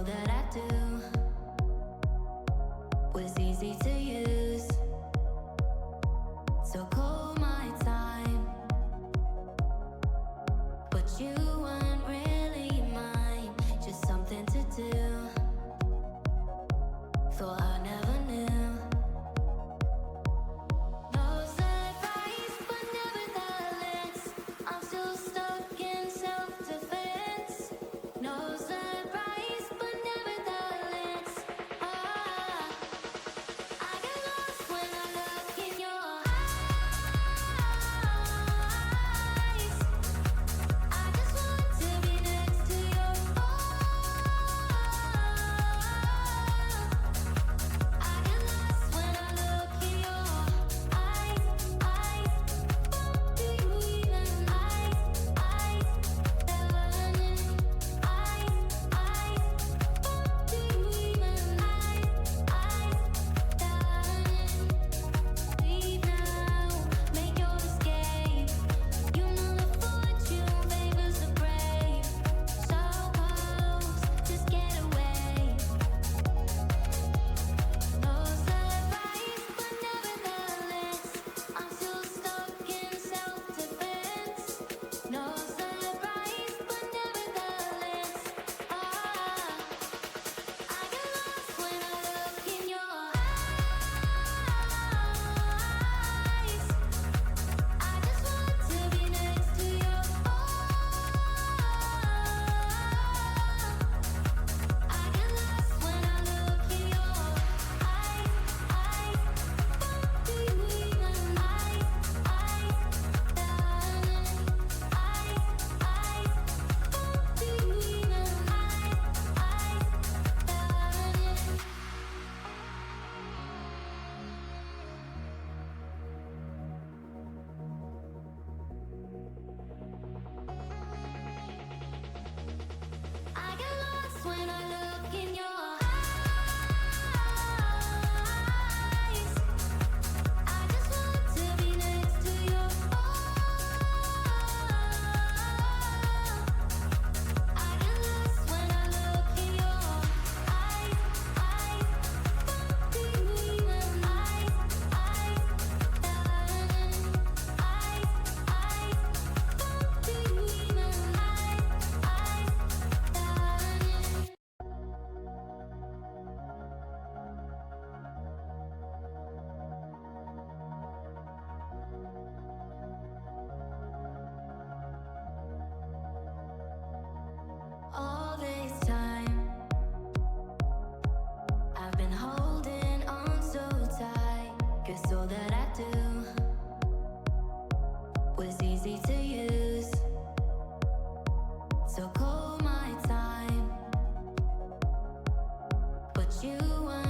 all that I do was easy to use. So call my time, but you weren't really mine, just something to do. Thought I never knew. No surprise, but nevertheless, I'm still stuck in self-defense. No surprise, but nevertheless, I get lost when I look in your eyes. I just want to be next to your I get lost when I look in your eyes. Do you even do you even leave now, make your escape. You know the fortune favors the brave. So close, just get away. No surprise, but nevertheless, I'm still stuck in self-defense. No surprise, but nevertheless, I get lost when I look in your eyes. I just want to be next to your I get lost when I look in your eyes. Do you even do you even I get lost when I look in your eyes. I just want to be next to your I get lost when I look in your eyes. Do you even do you even all this time I've been holding on so tight, 'cause all that I do was easy to use. So call my time, but you weren't